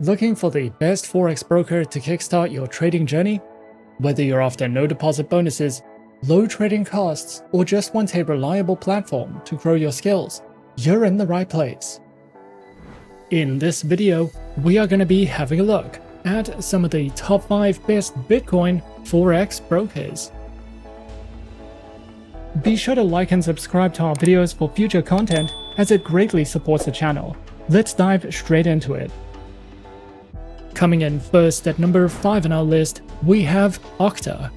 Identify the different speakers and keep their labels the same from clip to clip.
Speaker 1: Looking for the best Forex broker to kickstart your trading journey? Whether you're after no deposit bonuses, low trading costs, or just want a reliable platform to grow your skills, you're in the right place. In this video, we are going to be having a look at some of the top 5 best Bitcoin Forex brokers. Be sure to like and subscribe to our videos for future content, as it greatly supports the channel. Let's dive straight into it. Coming in first at number 5 on our list, we have Octa.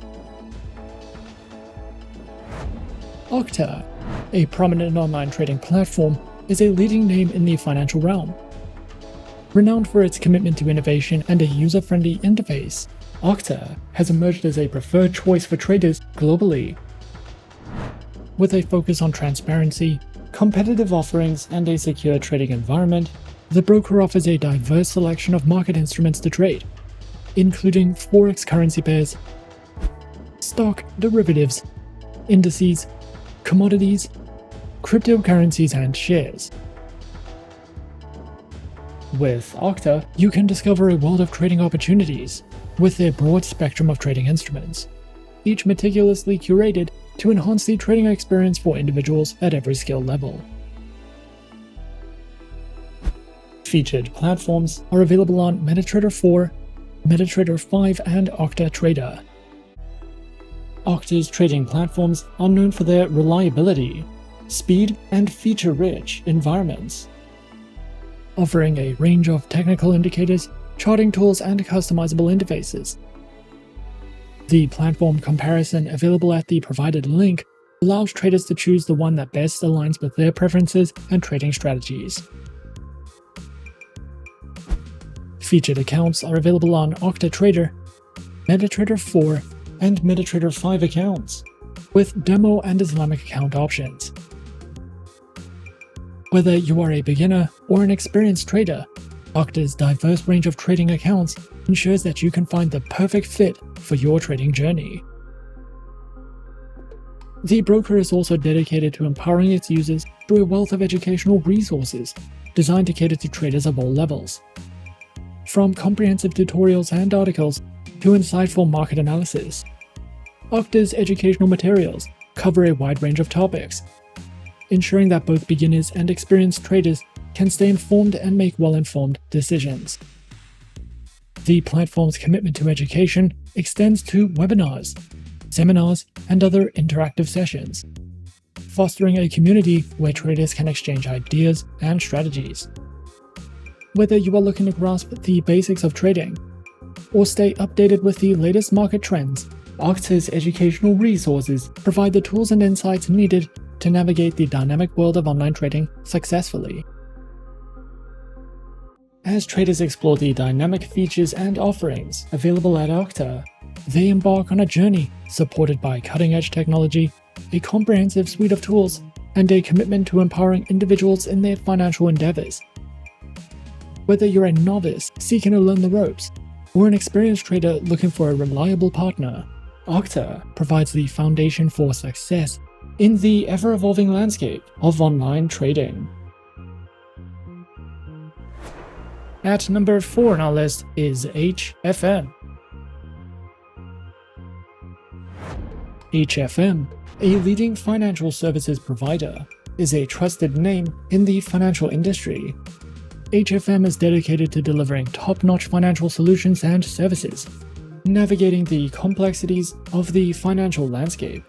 Speaker 1: Octa, a prominent online trading platform, is a leading name in the financial realm. Renowned for its commitment to innovation and a user-friendly interface, Octa has emerged as a preferred choice for traders globally. With a focus on transparency, competitive offerings, and a secure trading environment, the broker offers a diverse selection of market instruments to trade, including Forex currency pairs, stock derivatives, indices, commodities, cryptocurrencies, and shares. With Octa, you can discover a world of trading opportunities with their broad spectrum of trading instruments, each meticulously curated to enhance the trading experience for individuals at every skill level. Featured platforms are available on MetaTrader 4, MetaTrader 5, and OctaTrader. Octa's trading platforms are known for their reliability, speed, and feature-rich environments, offering a range of technical indicators, charting tools, and customizable interfaces. The platform comparison available at the provided link allows traders to choose the one that best aligns with their preferences and trading strategies. Featured accounts are available on OctaTrader, MetaTrader 4, and MetaTrader 5 accounts, with demo and Islamic account options. Whether you are a beginner or an experienced trader, Octa's diverse range of trading accounts ensures that you can find the perfect fit for your trading journey. The broker is also dedicated to empowering its users through a wealth of educational resources designed to cater to traders of all levels. From comprehensive tutorials and articles to insightful market analysis, Octa's educational materials cover a wide range of topics, ensuring that both beginners and experienced traders can stay informed and make well-informed decisions. The platform's commitment to education extends to webinars, seminars, and other interactive sessions, fostering a community where traders can exchange ideas and strategies. Whether you are looking to grasp the basics of trading or stay updated with the latest market trends, Octa's educational resources provide the tools and insights needed to navigate the dynamic world of online trading successfully. As traders explore the dynamic features and offerings available at Octa, they embark on a journey supported by cutting-edge technology, a comprehensive suite of tools, and a commitment to empowering individuals in their financial endeavors. Whether you're a novice seeking to learn the ropes, or an experienced trader looking for a reliable partner, Octa provides the foundation for success in the ever-evolving landscape of online trading. At number 4 on our list is HFM. HFM, a leading financial services provider, is a trusted name in the financial industry. HFM is dedicated to delivering top-notch financial solutions and services, navigating the complexities of the financial landscape.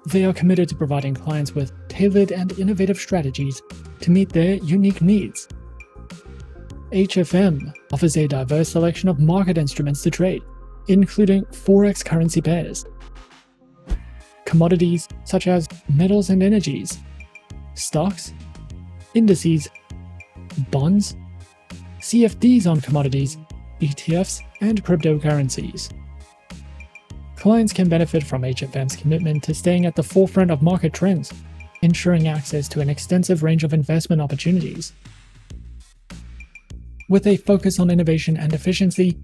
Speaker 1: They are committed to providing clients with tailored and innovative strategies to meet their unique needs. HFM offers a diverse selection of market instruments to trade, including Forex currency pairs, commodities such as metals and energies, stocks, indices, bonds, CFDs on commodities, ETFs, and cryptocurrencies. Clients can benefit from HFM's commitment to staying at the forefront of market trends, ensuring access to an extensive range of investment opportunities. With a focus on innovation and efficiency,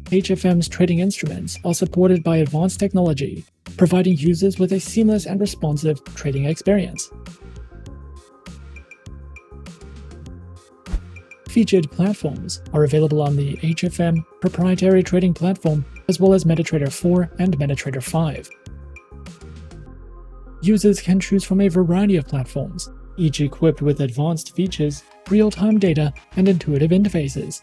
Speaker 1: HFM's trading instruments are supported by advanced technology, providing users with a seamless and responsive trading experience. Featured platforms are available on the HFM proprietary trading platform, as well as MetaTrader 4 and MetaTrader 5. Users can choose from a variety of platforms, each equipped with advanced features, real-time data, and intuitive interfaces.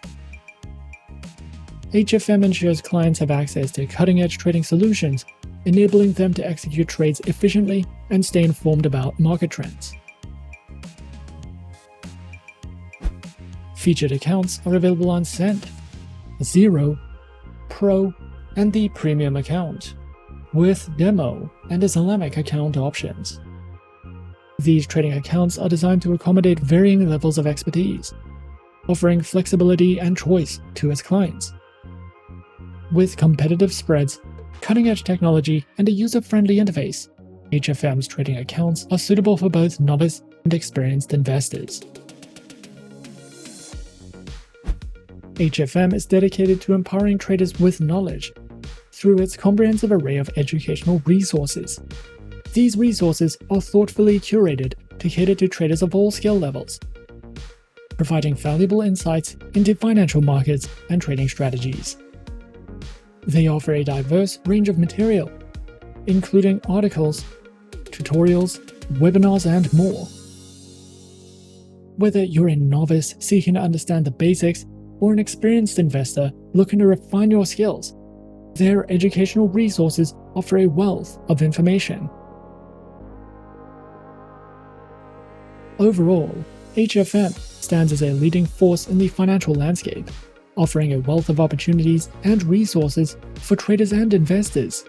Speaker 1: HFM ensures clients have access to cutting-edge trading solutions, enabling them to execute trades efficiently and stay informed about market trends. Featured accounts are available on Cent, Zero, Pro, and the Premium account, with Demo and Islamic account options. These trading accounts are designed to accommodate varying levels of expertise, offering flexibility and choice to its clients. With competitive spreads, cutting-edge technology, and a user-friendly interface, HFM's trading accounts are suitable for both novice and experienced investors. HFM is dedicated to empowering traders with knowledge through its comprehensive array of educational resources. These resources are thoughtfully curated to cater to traders of all skill levels, providing valuable insights into financial markets and trading strategies. They offer a diverse range of material, including articles, tutorials, webinars, and more. Whether you're a novice seeking to understand the basics or an experienced investor looking to refine your skills, their educational resources offer a wealth of information. Overall, HFM stands as a leading force in the financial landscape, offering a wealth of opportunities and resources for traders and investors.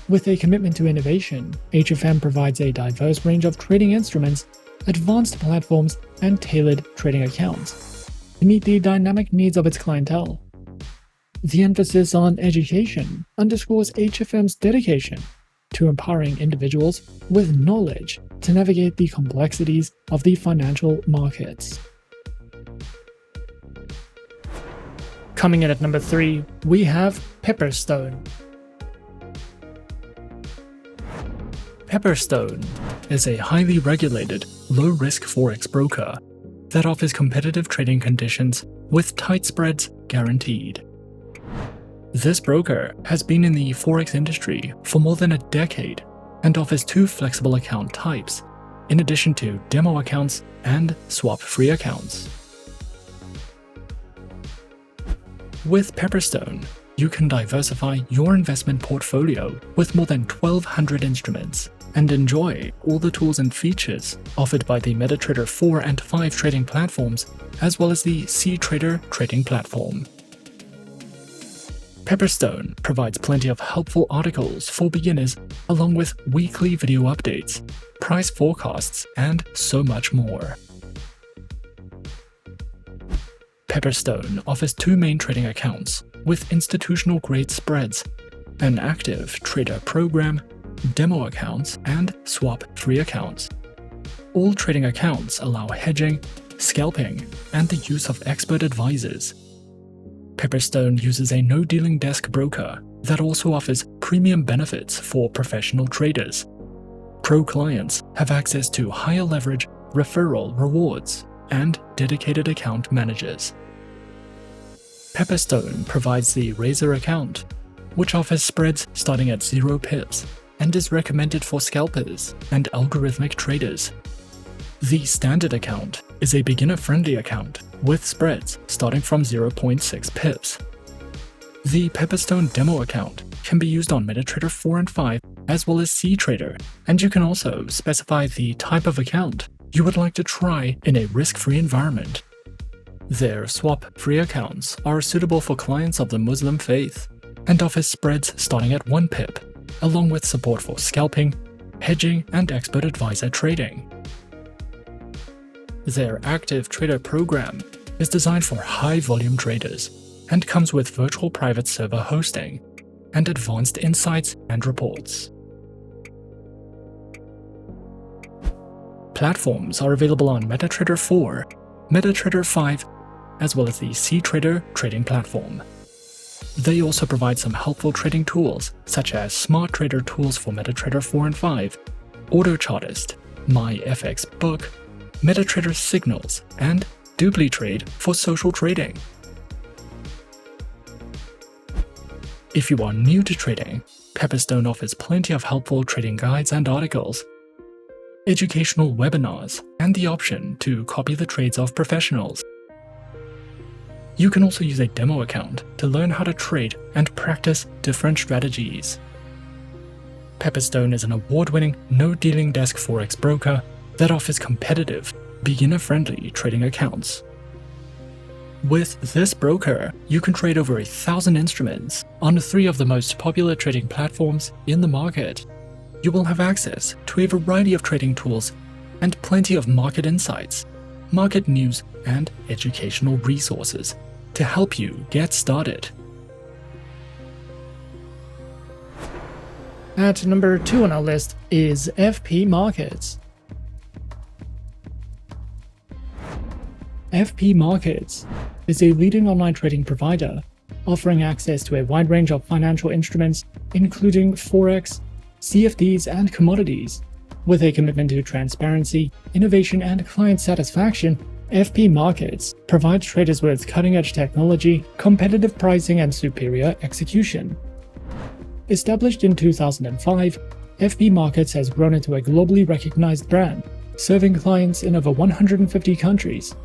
Speaker 1: With a commitment to innovation, HFM provides a diverse range of trading instruments, advanced platforms, and tailored trading accounts to meet the dynamic needs of its clientele. The emphasis on education underscores HFM's dedication to empowering individuals with knowledge to navigate the complexities of the financial markets. Coming in at number 3, we have Pepperstone. Pepperstone is a highly regulated, low-risk Forex broker that offers competitive trading conditions with tight spreads guaranteed. This broker has been in the Forex industry for more than a decade and offers 2 flexible account types, in addition to demo accounts and swap-free accounts. With Pepperstone, you can diversify your investment portfolio with more than 1,200 instruments and enjoy all the tools and features offered by the MetaTrader 4 and 5 trading platforms, as well as the CTrader trading platform. Pepperstone provides plenty of helpful articles for beginners, along with weekly video updates, price forecasts, and so much more. Pepperstone offers 2 main trading accounts with institutional-grade spreads, an active trader program, demo accounts, and swap-free accounts. All trading accounts allow hedging, scalping, and the use of expert advisors. Pepperstone uses a no-dealing desk broker that also offers premium benefits for professional traders. Pro clients have access to higher leverage referral rewards and dedicated account managers. Pepperstone provides the Razor account, which offers spreads starting at 0 pips and is recommended for scalpers and algorithmic traders. The Standard account is a beginner-friendly account with spreads starting from 0.6 pips. The Pepperstone demo account can be used on MetaTrader 4 and 5 as well as CTrader, and you can also specify the type of account you would like to try in a risk-free environment. Their swap-free accounts are suitable for clients of the Muslim faith and offer spreads starting at 1 pip, along with support for scalping, hedging, and expert advisor trading. Their active trader program is designed for high-volume traders and comes with virtual private server hosting and advanced insights and reports. Platforms are available on MetaTrader 4, MetaTrader 5, as well as the CTrader trading platform. They also provide some helpful trading tools such as Smart Trader tools for MetaTrader 4 and 5, AutoChartist, MyFX Book, MetaTrader Signals, and DupliTrade for social trading. If you are new to trading, Pepperstone offers plenty of helpful trading guides and articles, educational webinars, and the option to copy the trades of professionals. You can also use a demo account to learn how to trade and practice different strategies. Pepperstone is an award-winning no-dealing desk forex broker that offers competitive, beginner-friendly trading accounts. With this broker, you can trade over 1,000 instruments on 3 of the most popular trading platforms in the market. You will have access to a variety of trading tools and plenty of market insights, market news, and educational resources to help you get started. At number 2 on our list is FP Markets. FP Markets is a leading online trading provider offering access to a wide range of financial instruments, including Forex, CFDs, and commodities. With a commitment to transparency, innovation, and client satisfaction, FP Markets provides traders with cutting-edge technology, competitive pricing, and superior execution. Established in 2005, FP Markets has grown into a globally recognized brand, serving clients in over 150 countries.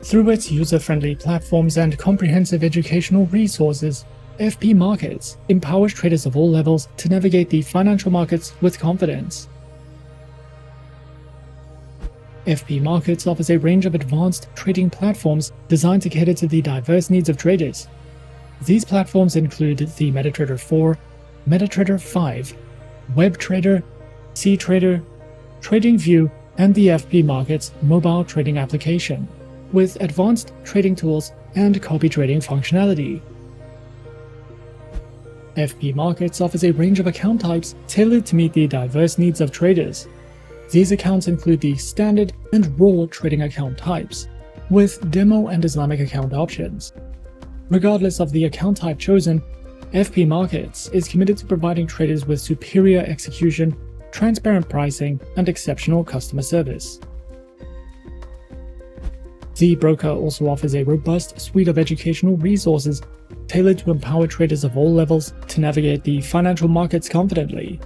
Speaker 1: Through its user-friendly platforms and comprehensive educational resources, FP Markets empowers traders of all levels to navigate the financial markets with confidence. FP Markets offers a range of advanced trading platforms designed to cater to the diverse needs of traders. These platforms include the MetaTrader 4, MetaTrader 5, WebTrader, CTrader, TradingView, and the FP Markets mobile trading application, with advanced trading tools and copy trading functionality. FP Markets offers a range of account types tailored to meet the diverse needs of traders. These accounts include the standard and raw trading account types, with demo and Islamic account options. Regardless of the account type chosen, FP Markets is committed to providing traders with superior execution, transparent pricing, and exceptional customer service. The broker also offers a robust suite of educational resources tailored to empower traders of all levels to navigate the financial markets confidently.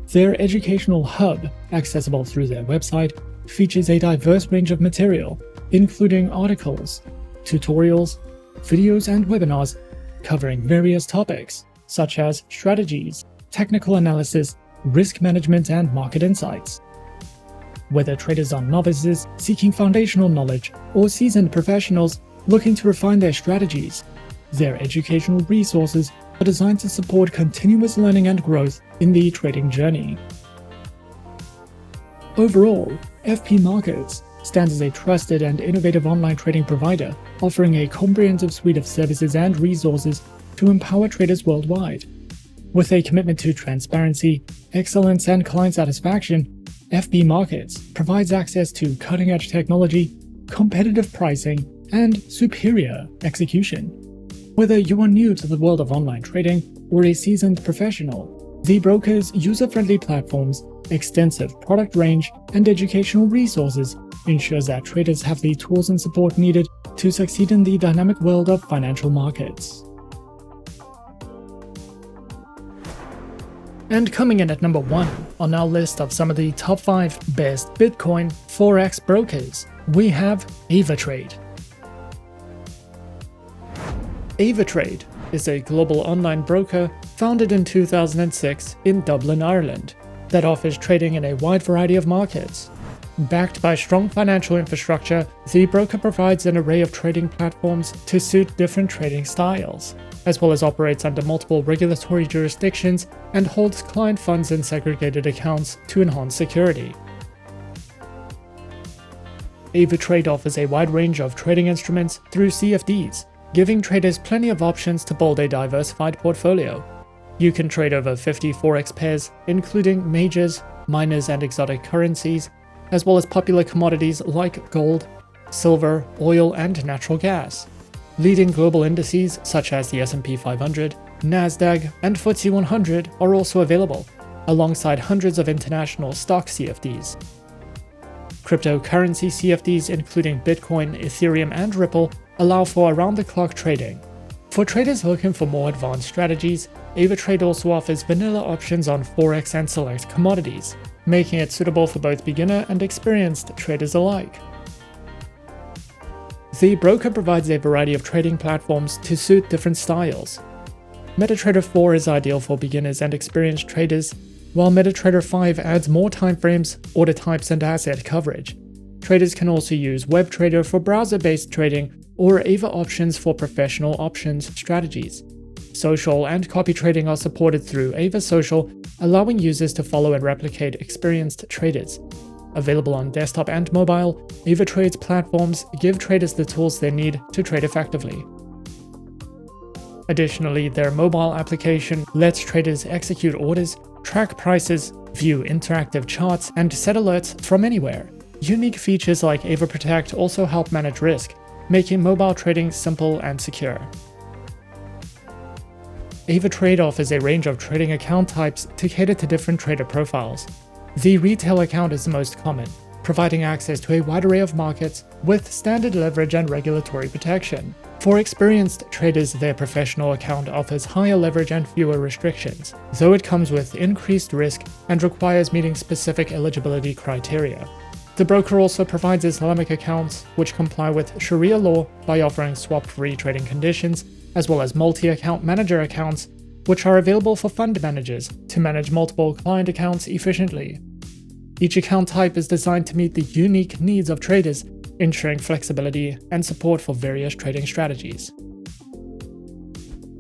Speaker 1: Their educational hub, accessible through their website, features a diverse range of material, including articles, tutorials, videos, and webinars covering various topics such as strategies, technical analysis, risk management, and market insights. Whether traders are novices seeking foundational knowledge or seasoned professionals looking to refine their strategies, their educational resources are designed to support continuous learning and growth in the trading journey. Overall, FP Markets stands as a trusted and innovative online trading provider, offering a comprehensive suite of services and resources to empower traders worldwide. With a commitment to transparency, excellence, and client satisfaction, FP Markets provides access to cutting-edge technology, competitive pricing, and superior execution. Whether you are new to the world of online trading or a seasoned professional, the broker's user-friendly platforms, extensive product range, and educational resources ensures that traders have the tools and support needed to succeed in the dynamic world of financial markets. And coming in at number 1 on our list of some of the top 5 best Bitcoin Forex brokers, we have Avatrade. Avatrade is a global online broker founded in 2006 in Dublin, Ireland, that offers trading in a wide variety of markets. Backed by strong financial infrastructure, the broker provides an array of trading platforms to suit different trading styles, as well as operates under multiple regulatory jurisdictions and holds client funds in segregated accounts to enhance security. Avatrade offers a wide range of trading instruments through CFDs, giving traders plenty of options to build a diversified portfolio. You can trade over 50 Forex pairs, including majors, minors, and exotic currencies, as well as popular commodities like gold, silver, oil, and natural gas. Leading global indices such as the S&P 500, Nasdaq, and FTSE 100 are also available, alongside hundreds of international stock CFDs. Cryptocurrency CFDs including Bitcoin, Ethereum, and Ripple allow for around-the-clock trading. For traders looking for more advanced strategies, Avatrade also offers vanilla options on Forex and select commodities, making it suitable for both beginner and experienced traders alike. The broker provides a variety of trading platforms to suit different styles. MetaTrader 4 is ideal for beginners and experienced traders, while MetaTrader 5 adds more timeframes, order types, and asset coverage. Traders can also use WebTrader for browser-based trading or Ava options for professional options strategies. Social and copy trading are supported through Ava Social, allowing users to follow and replicate experienced traders. Available on desktop and mobile, Avatrade's platforms give traders the tools they need to trade effectively. Additionally, their mobile application lets traders execute orders, track prices, view interactive charts, and set alerts from anywhere. Unique features like Ava Protect also help manage risk, making mobile trading simple and secure. Avatrade offers a range of trading account types to cater to different trader profiles. The retail account is the most common, providing access to a wide array of markets with standard leverage and regulatory protection. For experienced traders, their professional account offers higher leverage and fewer restrictions, though it comes with increased risk and requires meeting specific eligibility criteria. The broker also provides Islamic accounts, which comply with Sharia law by offering swap-free trading conditions, as well as multi-account manager accounts, which are available for fund managers to manage multiple client accounts efficiently. Each account type is designed to meet the unique needs of traders, ensuring flexibility and support for various trading strategies.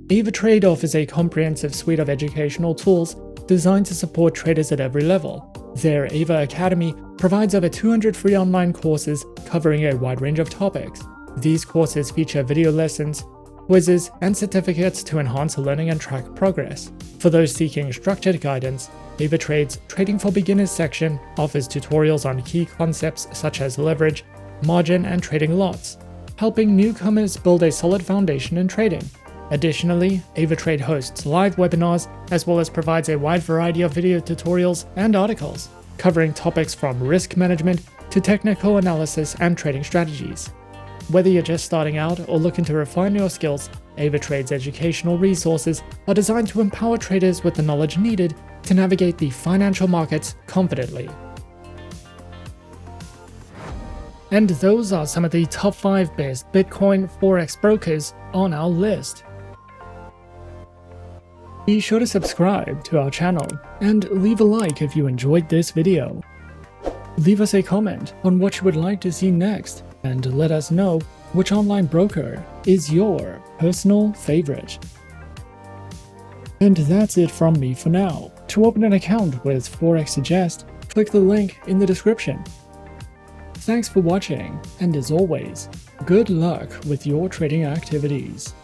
Speaker 1: Avatrade offers a comprehensive suite of educational tools designed to support traders at every level. Their Ava Academy provides over 200 free online courses covering a wide range of topics. These courses feature video lessons, quizzes, and certificates to enhance learning and track progress. For those seeking structured guidance, Avatrade's Trading for Beginners section offers tutorials on key concepts such as leverage, margin, and trading lots, helping newcomers build a solid foundation in trading. Additionally, Avatrade hosts live webinars as well as provides a wide variety of video tutorials and articles, covering topics from risk management to technical analysis and trading strategies. Whether you're just starting out or looking to refine your skills, Avatrade's educational resources are designed to empower traders with the knowledge needed to navigate the financial markets confidently. And those are some of the top 5 best Bitcoin Forex brokers on our list. Be sure to subscribe to our channel and leave a like if you enjoyed this video. Leave us a comment on what you would like to see next, and let us know which online broker is your personal favorite. And that's it from me for now. To open an account with Forexsuggest, click the link in the description. Thanks for watching, and as always, good luck with your trading activities.